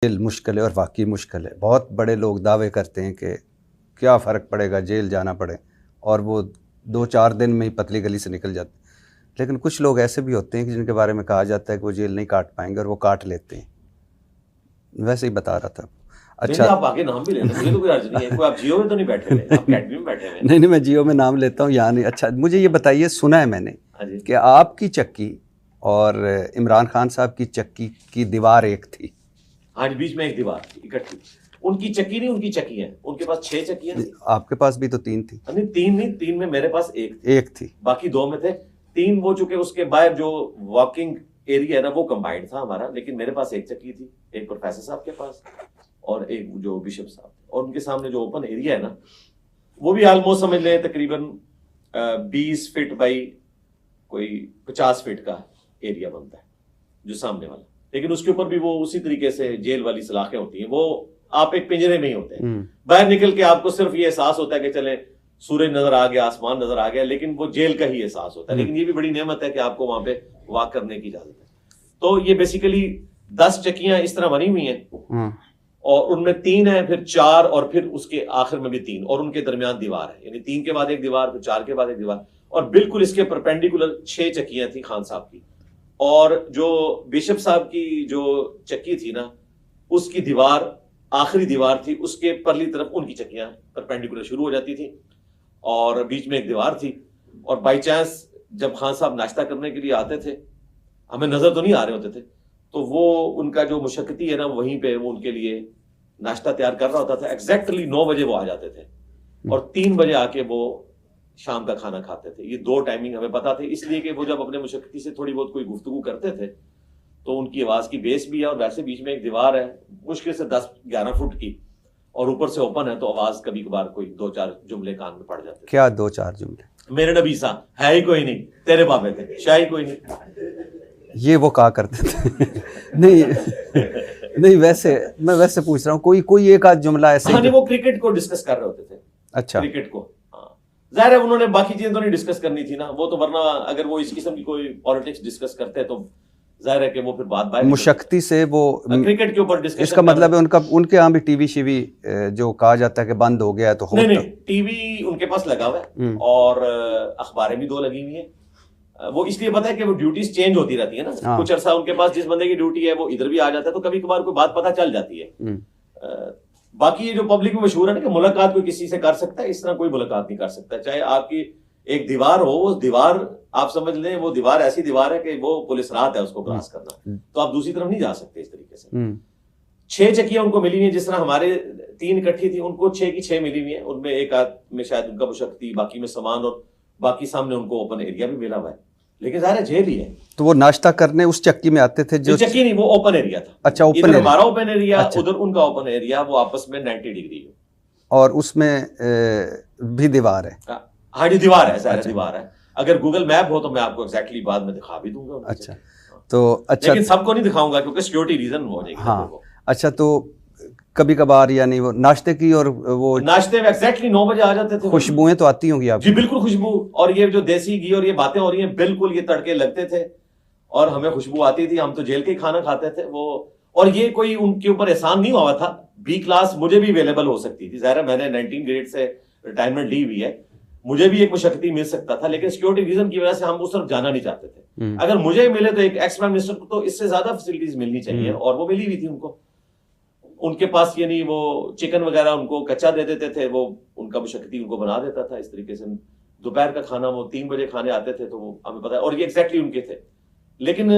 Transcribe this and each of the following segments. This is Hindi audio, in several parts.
जेल मुश्किल है और वाकई मुश्किल है। बहुत बड़े लोग दावे करते हैं कि क्या फ़र्क पड़ेगा, जेल जाना पड़े, और वो 2-4 दिन में ही पतली गली से निकल जाते हैं। लेकिन कुछ लोग ऐसे भी होते हैं कि जिनके बारे में कहा जाता है कि वो जेल नहीं काट पाएंगे और वो काट लेते हैं। वैसे ही बता रहा था। अच्छा, अच्छा आप आगे नाम भी ले लें, मुझे तो कोई अर्ज नहीं है। कोई आप जियो में तो नहीं बैठे हुए, आप कैडमी में बैठे हुए हैं। नहीं, मैं जियो में नाम लेता हूँ, यहाँ नहीं। अच्छा, मुझे ये बताइए, सुना है मैंने कि आपकी चक्की और इमरान खान साहब की चक्की की दीवार एक थी। हाँ, बीच में एक दीवार थी इकट्ठी। उनकी चक्की नहीं, उनकी चक्की है। उनके पास 6 चक्कियां थी। आपके पास भी तो 3 थी। नहीं, 3 नहीं, 3 में मेरे पास एक थी, बाकी 2 में थे। 3 वो चुके, उसके बाहर जो वॉकिंग एरिया है ना, वो कंबाइंड था हमारा। लेकिन मेरे पास एक चक्की थी, एक प्रोफेसर साहब के पास और एक जो बिशप साहब, और उनके सामने जो ओपन एरिया है ना, वो भी ऑलमोस्ट समझ लें तकरीबन 20 फीट बाई कोई 50 फीट का एरिया बनता है जो सामने वाला। लेकिन उसके ऊपर भी वो उसी तरीके से जेल वाली सलाखें होती हैं। वो आप एक पिंजरे में ही होते हैं। बाहर निकल के आपको सिर्फ ये एहसास होता है कि चले सूरज नजर आ गया, आसमान नजर आ गया, लेकिन वो जेल का ही एहसास होता है। लेकिन ये भी बड़ी नेमत है कि आपको वहां पे वॉक करने की इजाजत है। तो ये बेसिकली 10 चक्कियां इस तरह बनी हुई हैं, और उनमें 3 है, फिर 4, और फिर उसके आखिर में भी 3, और उनके दरमियान दीवार है। यानी 3 के बाद एक दीवार, फिर 4 के बाद एक दीवार, और बिल्कुल इसके परपेंडिकुलर 6 चक्कियां थी खान साहब की। और जो बिशप साहब की जो चक्की थी ना, उसकी दीवार आखिरी दीवार थी, उसके परली तरफ उनकी चक्कियां परपेंडिकुलर शुरू हो जाती थी और बीच में एक दीवार थी। और बाई चांस जब खान साहब नाश्ता करने के लिए आते थे, हमें नजर तो नहीं आ रहे होते थे, तो वो उनका जो मुशक्कती है ना, वहीं पे वो उनके लिए नाश्ता तैयार कर रहा होता था। एग्जैक्टली 9 बजे वो आ जाते थे और 3 बजे आके वो शाम का खाना खाते थे। ये 2 टाइमिंग हमें पता थे, इसलिए कि वो जब अपने मुशक्कती से थोड़ी बहुत कोई गुफ्तगू करते थे तो उनकी आवाज की बेस भी है, और वैसे बीच में एक दीवार है मुश्किल से 10-11 फुट की, और ऊपर से ओपन है, तो आवाज कभी कभार कोई 2-4 जुमले कान में पड़ जाते। क्या 2-4 जुमले? मेरे नबी सा है ही कोई नहीं, तेरे बाबे थे शाह ही कोई नहीं, ये वो कहा करते थे। नहीं, वैसे मैं वैसे पूछ रहा हूँ, कोई एक आध जुमला ऐसे। हाँ, नहीं, वो क्रिकेट को डिस्कस कर रहे होते थे। अच्छा, क्रिकेट को, हाँ, जाहिर है उन्होंने बाकी चीजें तो नहीं डिस्कस करनी थी ना, वो तो, वरना अगर वो इस किस्म की कोई पॉलिटिक्स डिस्कस करते हैं तो जाहिर है कि वो फिर बात मुशक्कती से वो क्रिकेट के ऊपर डिस्कशन। इसका मतलब है उनके यहाँ भी टीवी शीवी जो कहा जाता है कि बंद हो गया है, तो हो नहीं, टीवी उनके पास लगा हुआ है और अखबारें भी 2 लगी हुई हैं। वो इसलिए पता है कि वो ड्यूटीज चेंज होती रहती है ना। कुछ अर्सा उनके पास जिस बंदे की ड्यूटी है वो इधर भी आ जाता है, तो कभी कभार कोई बात पता चल जाती है। बाकी ये जो पब्लिक में मशहूर है ना कि मुलाकात कोई किसी से कर सकता है, इस तरह कोई मुलाकात नहीं कर सकता। चाहे आपकी एक दीवार हो, वो दीवार आप समझ लें, वो दीवार ऐसी दीवार है कि वो पुलिस रात है उसको क्रॉस करना, तो आप दूसरी तरफ नहीं जा सकते इस तरीके से। 6 चक्कियां उनको मिली हुई हैं, जिस तरह हमारे 3 इकट्ठी थी, उनको 6 की 6 मिली हुई है। उनमें एक आध में शायद उनका मुशक्कती, बाकी में सामान, और बाकी सामने उनको ओपन एरिया भी मिला हुआ है। लेकिन ज़ाहिर है जेल ही है। तो वो नाश्ता करने उस चक्की में आते थे? जो चक्की नहीं, वो ओपन एरिया था। अच्छा, ओपन एरिया, हमारा ओपन एरिया, उधर उनका ओपन एरिया, वो आपस में 90 डिग्री है, और उसमें भी दीवार है। हाँ जी, दीवार है, सारा दीवार है। अगर गूगल मैप हो तो मैं आपको एग्जैक्टली बाद में दिखा भी दूंगा। अच्छा, तो अच्छा, लेकिन सबको नहीं दिखाऊंगा क्योंकि सिक्योरिटी रीजन हो जाएगी। हाँ, अच्छा, तो कभी कभार यानी वो नाश्ते की, और वो नाश्ते में एग्जैक्टली 9 बजे आ जाते थे। खुशबुएं तो आती होंगी आपको? जी बिल्कुल, खुशबू, और ये जो देसी घी और ये बातें हो रही हैं, बिल्कुल ये तड़के लगते थे और हमें खुशबू आती थी। हम तो जेल के ही खाना खाते थे वो, और ये कोई उनके ऊपर एहसान नहीं हुआ था। बी क्लास मुझे भी अवेलेबल हो सकती थी, ज़ाहिर है मैंने 19 ग्रेड से रिटायरमेंट ली हुई है, मुझे भी एक मुशक्कती मिल सकता था, लेकिन सिक्योरिटी रीजन की वजह से हम उस तरफ जाना नहीं चाहते थे। अगर मुझे मिले तो एक एक्स प्राइम मिनिस्टर को तो इससे ज्यादा फैसिलिटीज मिलनी चाहिए, और वो मिली हुई थी उनको। उनके पास यानी वो चिकन वगैरह उनको कच्चा दे देते थे, वो उनका मुशक्कती उनको बना देता था इस तरीके से। दोपहर का खाना वो 3 बजे खाने आते थे, तो वो हमें पता है, और ये एग्जैक्टली उनके थे। लेकिन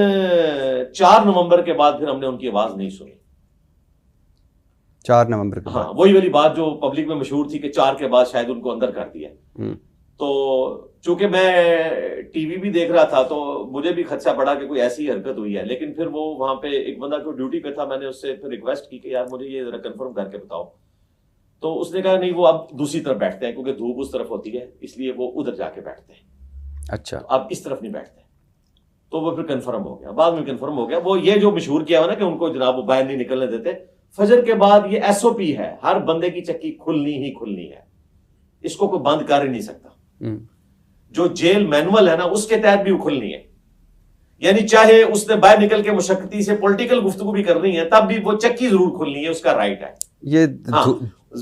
4 नवंबर के बाद फिर हमने उनकी आवाज नहीं सुनी। 4 नवंबर के हाँ, वही वाली बात जो पब्लिक में मशहूर थी कि 4 के बाद शायद उनको अंदर कर दिया। तो चूंकि मैं टीवी भी देख रहा था तो मुझे भी खदशा पड़ा कि कोई ऐसी हरकत हुई है। लेकिन फिर वो वहां पे एक बंदा जो ड्यूटी पे था, मैंने उससे फिर रिक्वेस्ट की कि यार मुझे ये जरा कंफर्म करके बताओ। तो उसने कहा नहीं, वो अब दूसरी तरफ बैठते हैं क्योंकि धूप उस तरफ होती है, इसलिए वो उधर जाके बैठते हैं। अच्छा, अब इस तरफ नहीं बैठते। तो वो फिर कंफर्म हो गया, बाद में कंफर्म हो गया। वो ये जो मशहूर किया हुआ ना कि उनको जनाब वो बाहर नहीं निकलने देते, फजर के बाद ये एसओपी है, हर बंदे की चक्की खुलनी ही खुलनी है, इसको कोई बंद कर ही नहीं सकता। जो जेल मैनुअल है ना, उसके तहत भी खुलनी है। यानी चाहे उसने बाहर निकल के मुशक्कती से पॉलिटिकल गुफ्तगू भी करनी है, तब भी वो चक्की जरूर खोलनी है, उसका राइट है। ये हाँ,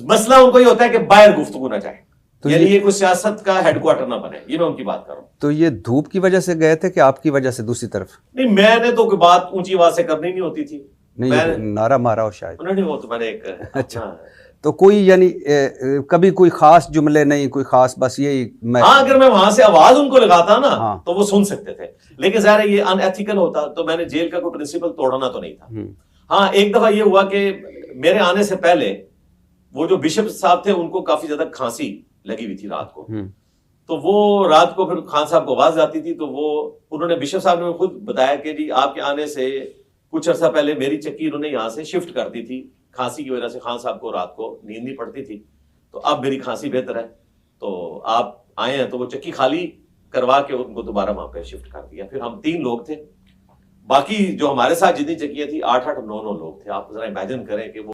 मसला उनको ये होता है कि बाहर गुफ्तगू ना चाहे, तो यानी ये कोई सियासत का हेडक्वार्टर ना बने, ये मैं उनकी बात कर रहा हूं। तो ये धूप की वजह से गए थे कि आपकी वजह से दूसरी तरफ? नहीं, मैंने तो कोई बात ऊंची आवाज से करनी नहीं होती थी, नहीं, ये नारा मारा हो शायद। उन्होंने वो तो मैंने एक अच्छा, तो कोई यानी कभी कोई खास जुमले नहीं, कोई खास, बस यही मैं। हाँ, अगर मैं वहां से आवाज उनको लगाता ना, हाँ, तो वो सुन सकते थे, लेकिन ज़ाहिर है ये अनएथिकल होता, तो मैंने जेल का कोई प्रिंसिपल तोड़ना तो नहीं था। हाँ, एक दफा ये हुआ कि मेरे आने से पहले वो जो बिशप साहब थे उनको काफी ज्यादा खांसी लगी हुई थी रात को, तो वो रात को फिर खान साहब को आवाज आती थी, तो वो उन्होंने, बिशप साहब ने खुद बताया कि जी आपके आने से कुछ अर्सा पहले मेरी चक्की उन्होंने यहाँ से शिफ्ट कर दी थी, खांसी की वजह से खान साहब को रात को नींद नहीं पड़ती थी, तो अब मेरी खांसी बेहतर है, तो आप आए हैं, तो वो चक्की खाली करवा के उनको दोबारा वहां पे शिफ्ट कर दिया। फिर हम 3 लोग थे, बाकी जो हमारे साथ जितनी चक्कियां थी 8-8, 9-9 लोग थे। आप जरा इमेजिन करें कि वो